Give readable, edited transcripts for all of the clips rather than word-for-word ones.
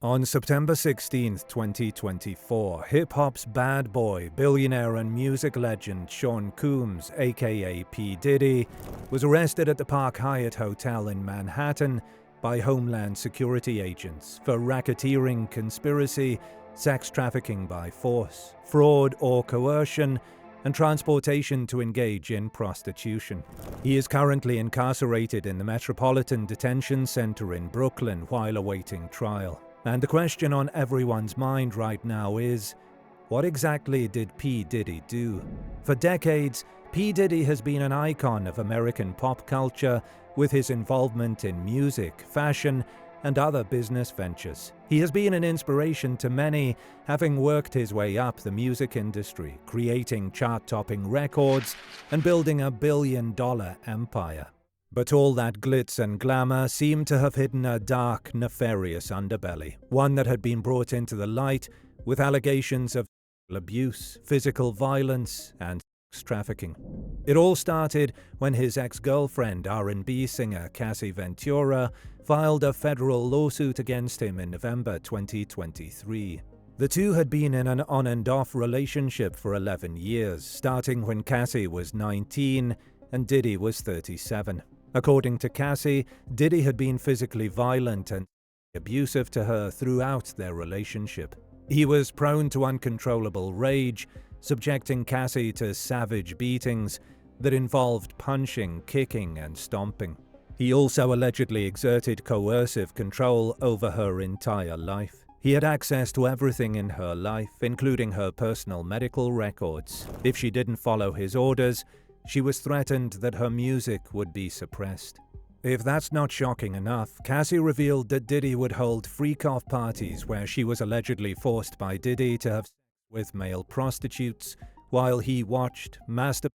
On September 16, 2024, hip-hop's bad boy, billionaire and music legend Sean Combs, aka P Diddy, was arrested at the Park Hyatt Hotel in Manhattan by Homeland Security agents for racketeering, conspiracy, sex trafficking by force, fraud or coercion, and transportation to engage in prostitution. He is currently incarcerated in the Metropolitan Detention Center in Brooklyn while awaiting trial. And the question on everyone's mind right now is, what exactly did P Diddy do? For decades, P Diddy has been an icon of American pop culture with his involvement in music, fashion, and other business ventures. He has been an inspiration to many, having worked his way up the music industry, creating chart-topping records and building a billion-dollar empire. But all that glitz and glamour seemed to have hidden a dark, nefarious underbelly, one that had been brought into the light with allegations of abuse, physical violence, and sex trafficking. It all started when his ex-girlfriend, R&B singer Cassie filed a federal lawsuit against him in November 2023. The two had been in an on-and-off relationship for 11 years, starting when Cassie was 19 and Diddy was 37. According to Cassie, Diddy had been physically violent and abusive to her throughout their relationship. He was prone to uncontrollable rage, subjecting Cassie to savage beatings that involved punching, kicking, and stomping. He also allegedly exerted coercive control over her entire life. He had access to everything in her life, including her personal medical records. If she didn't follow his orders, she was threatened that her music would be suppressed. If that's not shocking enough, Cassie revealed that Diddy would hold freak-off parties where she was allegedly forced by Diddy to have sex with male prostitutes while he watched, masturbated,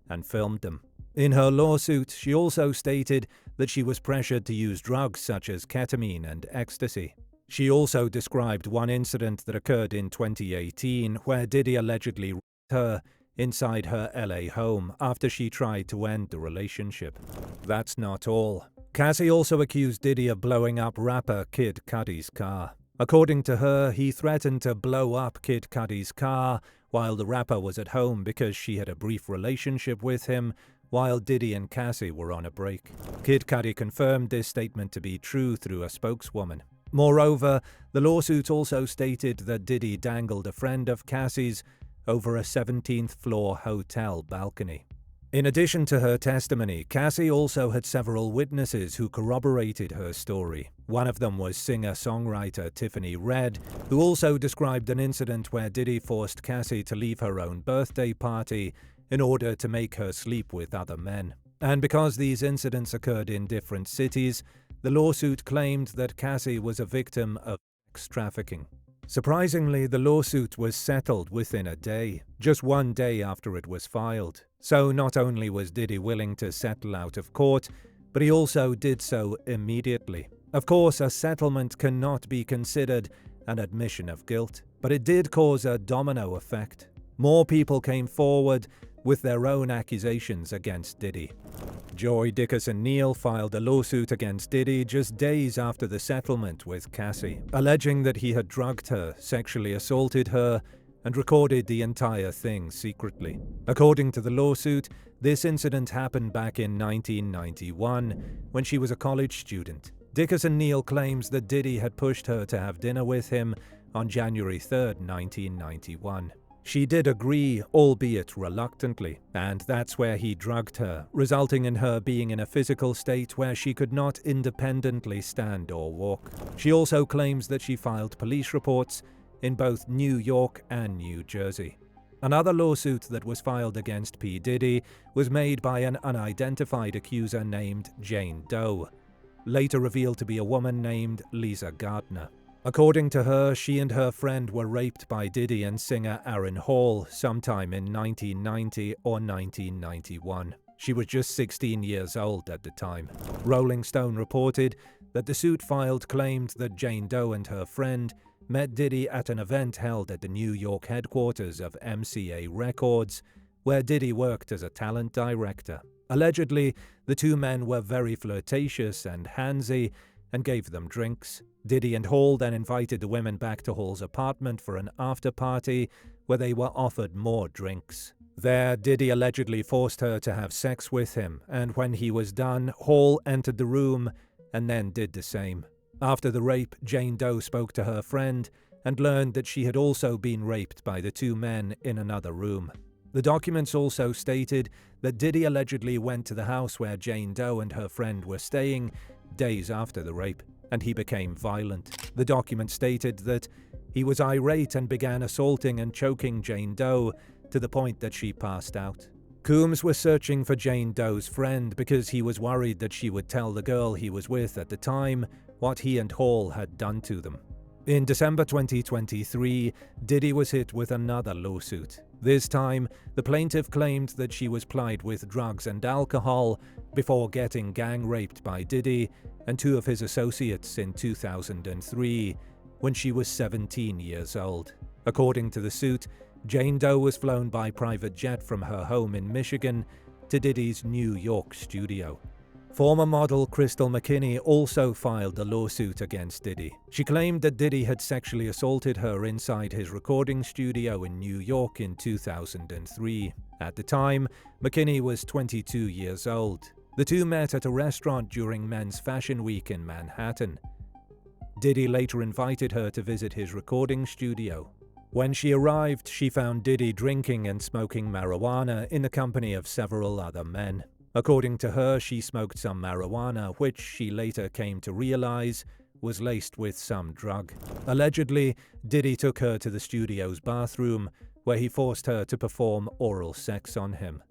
and filmed them. In her lawsuit, she also stated that she was pressured to use drugs such as ketamine and ecstasy. She also described one incident that occurred in 2018 where Diddy allegedly raped her inside her LA home after she tried to end the relationship. That's not all. Cassie also accused Diddy of blowing up rapper Kid Cudi's car. According to her, he threatened to blow up Kid Cudi's car while the rapper was at home because she had a brief relationship with him while Diddy and Cassie were on a break. Kid Cudi confirmed this statement to be true through a spokeswoman. Moreover, the lawsuit also stated that Diddy dangled a friend of Cassie's over a 17th floor hotel balcony. In addition to her testimony, Cassie also had several witnesses who corroborated her story. One of them was singer-songwriter Tiffany Red, who also described an incident where Diddy forced Cassie to leave her own birthday party in order to make her sleep with other men. And because these incidents occurred in different cities, the lawsuit claimed that Cassie was a victim of sex trafficking. Surprisingly, the lawsuit was settled within a day, just one day after it was filed. So not only was Diddy willing to settle out of court, but he also did so immediately. Of course, a settlement cannot be considered an admission of guilt, but it did cause a domino effect. More people came forward with their own accusations against Diddy. Joy Dickerson-Neal filed a lawsuit against Diddy just days after the settlement with Cassie, alleging that he had drugged her, sexually assaulted her, and recorded the entire thing secretly. According to the lawsuit, this incident happened back in 1991 when she was a college student. Dickerson-Neal claims that Diddy had pushed her to have dinner with him on January 3, 1991. She did agree, albeit reluctantly, and that's where he drugged her, resulting in her being in a physical state where she could not independently stand or walk. She also claims that she filed police reports in both New York and New Jersey. Another lawsuit that was filed against P. Diddy was made by an unidentified accuser named Jane Doe, later revealed to be a woman named Lisa Gardner. According to her, she and her friend were raped by Diddy and singer Aaron Hall sometime in 1990 or 1991. She was just 16 years old at the time. Rolling Stone reported that the suit filed claimed that Jane Doe and her friend met Diddy at an event held at the New York headquarters of MCA Records, where Diddy worked as a talent director. Allegedly, the two men were very flirtatious and handsy, and gave them drinks. Diddy and Hall then invited the women back to Hall's apartment for an after-party where they were offered more drinks. There, Diddy allegedly forced her to have sex with him, and when he was done, Hall entered the room and then did the same. After the rape, Jane Doe spoke to her friend and learned that she had also been raped by the two men in another room. The documents also stated that Diddy allegedly went to the house where Jane Doe and her friend were staying days after the rape, and he became violent. The document stated that he was irate and began assaulting and choking Jane Doe to the point that she passed out. Coombs was searching for Jane Doe's friend because he was worried that she would tell the girl he was with at the time what he and Hall had done to them. In December 2023, Diddy was hit with another lawsuit. This time, the plaintiff claimed that she was plied with drugs and alcohol before getting gang raped by Diddy and two of his associates in 2003, when she was 17 years old. According to the suit, Jane Doe was flown by private jet from her home in Michigan to Diddy's New York studio. Former model Crystal McKinney also filed a lawsuit against Diddy. She claimed that Diddy had sexually assaulted her inside his recording studio in New York in 2003. At the time, McKinney was 22 years old. The two met at a restaurant during Men's Fashion Week in Manhattan. Diddy later invited her to visit his recording studio. When she arrived, she found Diddy drinking and smoking marijuana in the company of several other men. According to her, she smoked some marijuana, which she later came to realize was laced with some drug. Allegedly, Diddy took her to the studio's bathroom, where he forced her to perform oral sex on him.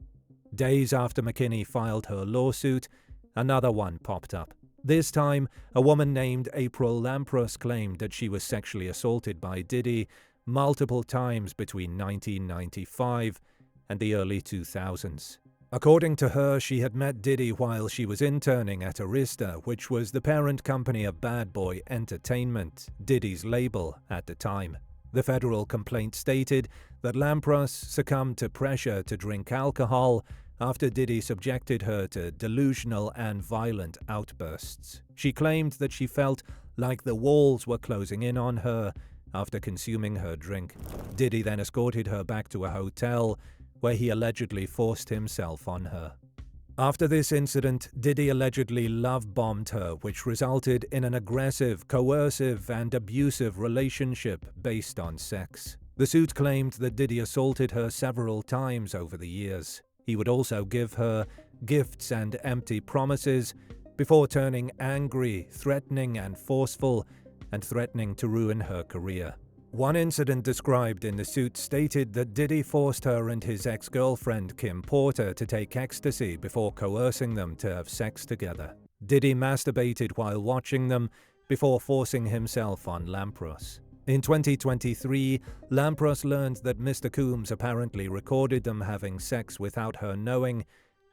Days after McKinney filed her lawsuit, another one popped up. This time, a woman named April Lampros claimed that she was sexually assaulted by Diddy multiple times between 1995 and the early 2000s. According to her, she had met Diddy while she was interning at Arista, which was the parent company of Bad Boy Entertainment, Diddy's label at the time. The federal complaint stated that Lampros succumbed to pressure to drink alcohol after Diddy subjected her to delusional and violent outbursts. She claimed that she felt like the walls were closing in on her after consuming her drink. Diddy then escorted her back to a hotel where he allegedly forced himself on her. After this incident, Diddy allegedly love-bombed her, which resulted in an aggressive, coercive, and abusive relationship based on sex. The suit claimed that Diddy assaulted her several times over the years. He would also give her gifts and empty promises before turning angry, threatening, and forceful, and threatening to ruin her career. One incident described in the suit stated that Diddy forced her and his ex-girlfriend Kim Porter to take ecstasy before coercing them to have sex together. Diddy masturbated while watching them before forcing himself on Lampros. In 2023, Lampros learned that Mr. Coombs apparently recorded them having sex without her knowing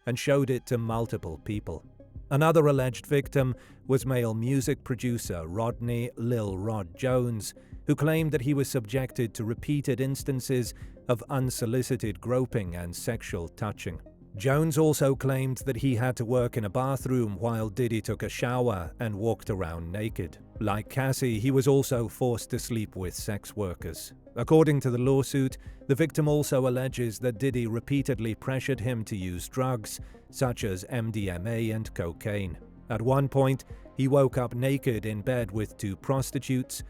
and showed it to multiple people. Another alleged victim was male music producer Rodney Lil Rod Jones, who claimed that he was subjected to repeated instances of unsolicited groping and sexual touching. Jones also claimed that he had to work in a bathroom while Diddy took a shower and walked around naked. Like Cassie, he was also forced to sleep with sex workers. According to the lawsuit, the victim also alleges that Diddy repeatedly pressured him to use drugs, such as MDMA and cocaine. At one point, he woke up naked in bed with two prostitutes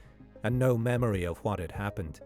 and no memory of what had happened.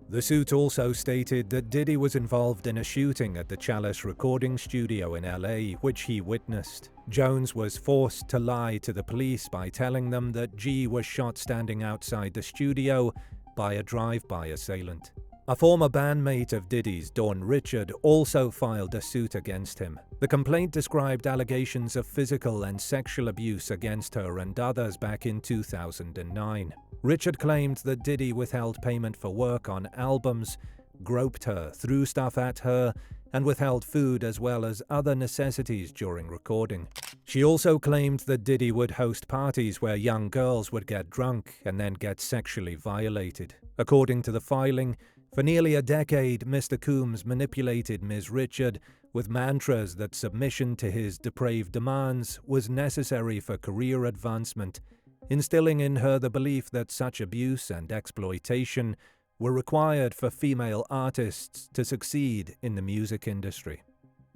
The suit also stated that Diddy was involved in a shooting at the Chalice recording studio in LA, which he witnessed. Jones was forced to lie to the police by telling them that G was shot standing outside the studio by a drive-by assailant. A former bandmate of Diddy's, Dawn Richard, also filed a suit against him. The complaint described allegations of physical and sexual abuse against her and others back in 2009. Richard claimed that Diddy withheld payment for work on albums, groped her, threw stuff at her, and withheld food as well as other necessities during recording. She also claimed that Diddy would host parties where young girls would get drunk and then get sexually violated. According to the filing, for nearly a decade, Mr. Coombs manipulated Ms. Richard with mantras that submission to his depraved demands was necessary for career advancement instilling in her the belief that such abuse and exploitation were required for female artists to succeed in the music industry.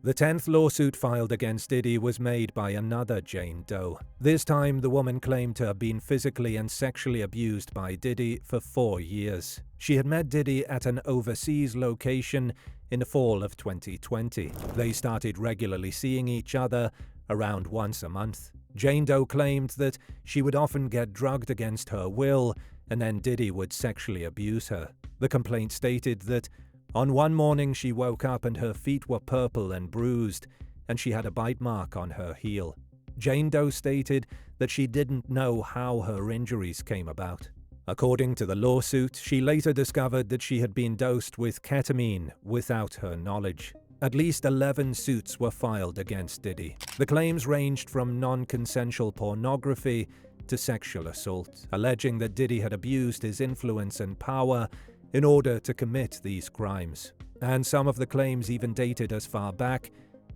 The 10th lawsuit filed against Diddy was made by another Jane Doe. This time, the woman claimed to have been physically and sexually abused by Diddy for 4 years. She had met Diddy at an overseas location in the fall of 2020. They started regularly seeing each other around once a month. Jane Doe claimed that she would often get drugged against her will, and then Diddy would sexually abuse her. The complaint stated that on one morning she woke up and her feet were purple and bruised, and she had a bite mark on her heel. Jane Doe stated that she didn't know how her injuries came about. According to the lawsuit, she later discovered that she had been dosed with ketamine without her knowledge. At least 11 suits were filed against Diddy. The claims ranged from non-consensual pornography to sexual assault, alleging that Diddy had abused his influence and power in order to commit these crimes. And some of the claims even dated as far back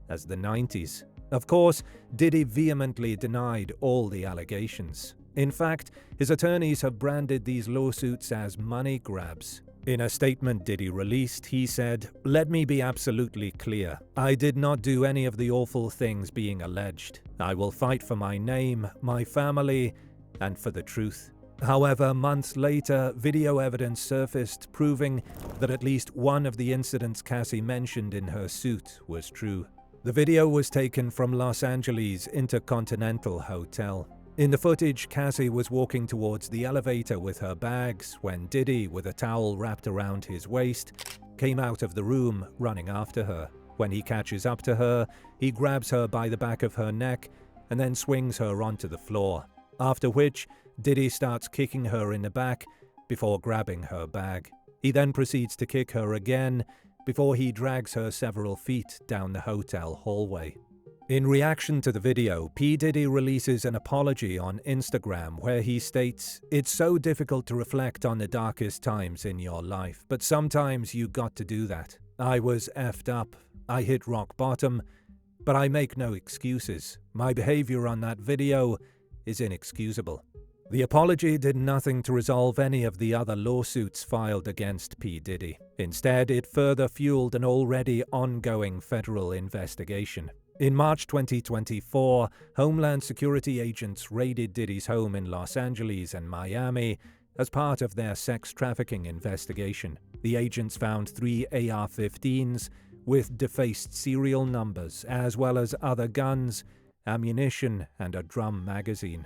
as the 90s. Of course, Diddy vehemently denied all the allegations. In fact, his attorneys have branded these lawsuits as money grabs. In a statement Diddy released, he said, "Let me be absolutely clear. I did not do any of the awful things being alleged. I will fight for my name, my family, and for the truth." However, months later, video evidence surfaced proving that at least one of the incidents Cassie mentioned in her suit was true. The video was taken from Los Angeles' Intercontinental Hotel. In the footage, Cassie was walking towards the elevator with her bags when Diddy, with a towel wrapped around his waist, came out of the room running after her. When he catches up to her, he grabs her by the back of her neck and then swings her onto the floor, after which Diddy starts kicking her in the back before grabbing her bag. He then proceeds to kick her again before he drags her several feet down the hotel hallway. In reaction to the video, P Diddy releases an apology on Instagram where he states, "It's so difficult to reflect on the darkest times in your life, but sometimes you got to do that. I was effed up. I hit rock bottom, but I make no excuses. My behavior on that video is inexcusable." The apology did nothing to resolve any of the other lawsuits filed against P. Diddy. Instead, it further fueled an already ongoing federal investigation. In March 2024, Homeland Security agents raided Diddy's home in Los Angeles and Miami as part of their sex trafficking investigation. The agents found 3 AR-15s with defaced serial numbers, as well as other guns, ammunition, and a drum magazine.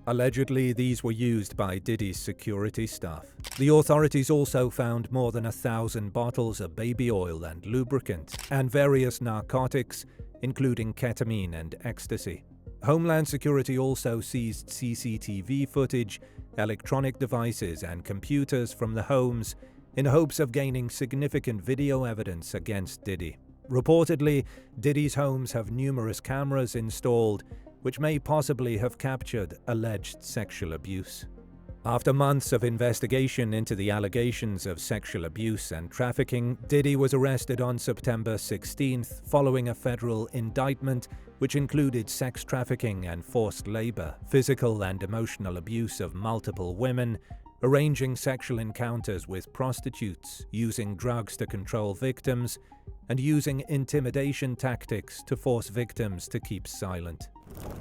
Allegedly, these were used by Diddy's security staff. The authorities also found more than 1,000 bottles of baby oil and lubricant, and various narcotics, including ketamine and ecstasy. Homeland Security also seized CCTV footage, electronic devices, and computers from the homes in hopes of gaining significant video evidence against Diddy. Reportedly, Diddy's homes have numerous cameras installed, which may possibly have captured alleged sexual abuse. After months of investigation into the allegations of sexual abuse and trafficking, Diddy was arrested on September 16th following a federal indictment which included sex trafficking and forced labor, physical and emotional abuse of multiple women, arranging sexual encounters with prostitutes, using drugs to control victims, and using intimidation tactics to force victims to keep silent.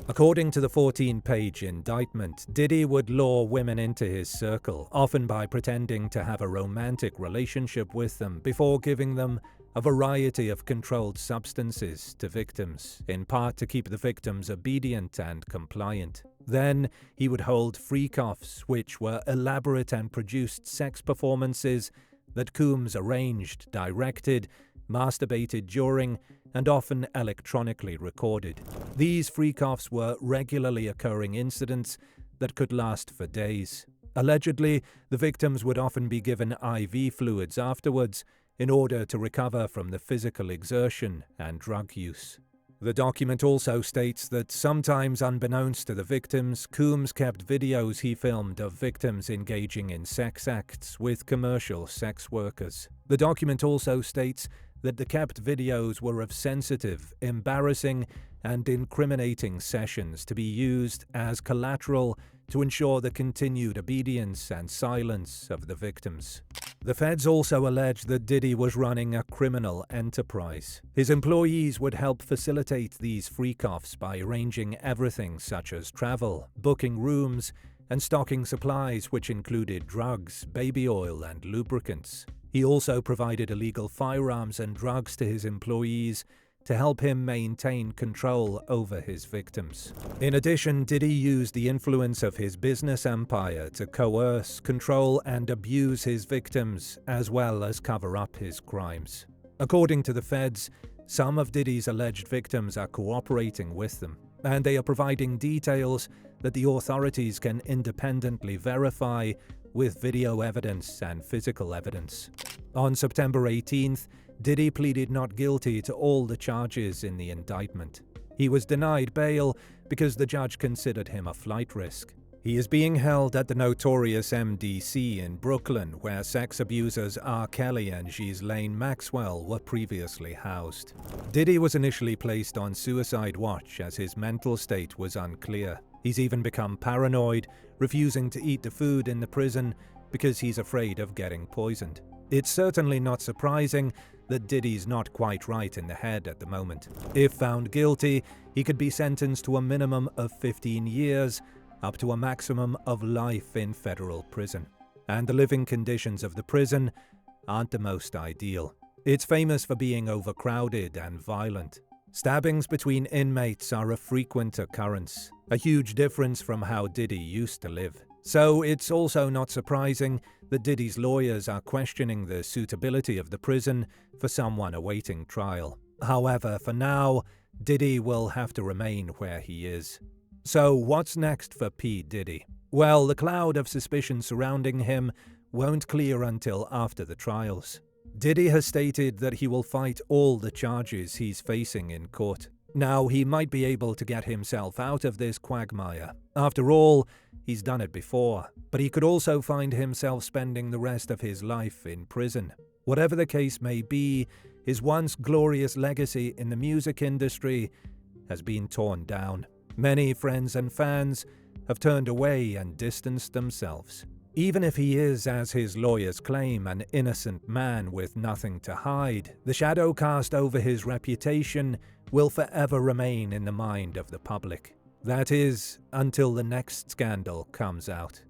According to the 14-page indictment, Diddy would lure women into his circle, often by pretending to have a romantic relationship with them before giving them a variety of controlled substances to victims, in part to keep the victims obedient and compliant. Then, he would hold freak-offs, which were elaborate and produced sex performances that Coombs arranged, directed, masturbated during, and often electronically recorded. These freak-offs were regularly occurring incidents that could last for days. Allegedly, the victims would often be given IV fluids afterwards in order to recover from the physical exertion and drug use. The document also states that sometimes unbeknownst to the victims, Coombs kept videos he filmed of victims engaging in sex acts with commercial sex workers. The document also states that the kept videos were of sensitive, embarrassing, and incriminating sessions to be used as collateral to ensure the continued obedience and silence of the victims. The feds also allege that Diddy was running a criminal enterprise. His employees would help facilitate these freak-offs by arranging everything such as travel, booking rooms, and stocking supplies which included drugs, baby oil, and lubricants. He also provided illegal firearms and drugs to his employees to help him maintain control over his victims. In addition, Diddy used the influence of his business empire to coerce, control, and abuse his victims, as well as cover up his crimes. According to the feds, some of Diddy's alleged victims are cooperating with them, and they are providing details that the authorities can independently verify with video evidence and physical evidence. On September 18th, Diddy pleaded not guilty to all the charges in the indictment. He was denied bail because the judge considered him a flight risk. He is being held at the notorious MDC in Brooklyn, where sex abusers R. Kelly and Ghislaine Maxwell were previously housed. Diddy was initially placed on suicide watch as his mental state was unclear. He's even become paranoid, refusing to eat the food in the prison because he's afraid of getting poisoned. It's certainly not surprising that Diddy's not quite right in the head at the moment. If found guilty, he could be sentenced to a minimum of 15 years, up to a maximum of life in federal prison. And the living conditions of the prison aren't the most ideal. It's famous for being overcrowded and violent. Stabbings between inmates are a frequent occurrence, a huge difference from how Diddy used to live. So it's also not surprising that Diddy's lawyers are questioning the suitability of the prison for someone awaiting trial. However, for now, Diddy will have to remain where he is. So what's next for P. Diddy? Well, the cloud of suspicion surrounding him won't clear until after the trials. Diddy has stated that he will fight all the charges he's facing in court. Now, he might be able to get himself out of this quagmire. After all, he's done it before, but he could also find himself spending the rest of his life in prison. Whatever the case may be, his once glorious legacy in the music industry has been torn down. Many friends and fans have turned away and distanced themselves. Even if he is, as his lawyers claim, an innocent man with nothing to hide, the shadow cast over his reputation will forever remain in the mind of the public. That is, until the next scandal comes out.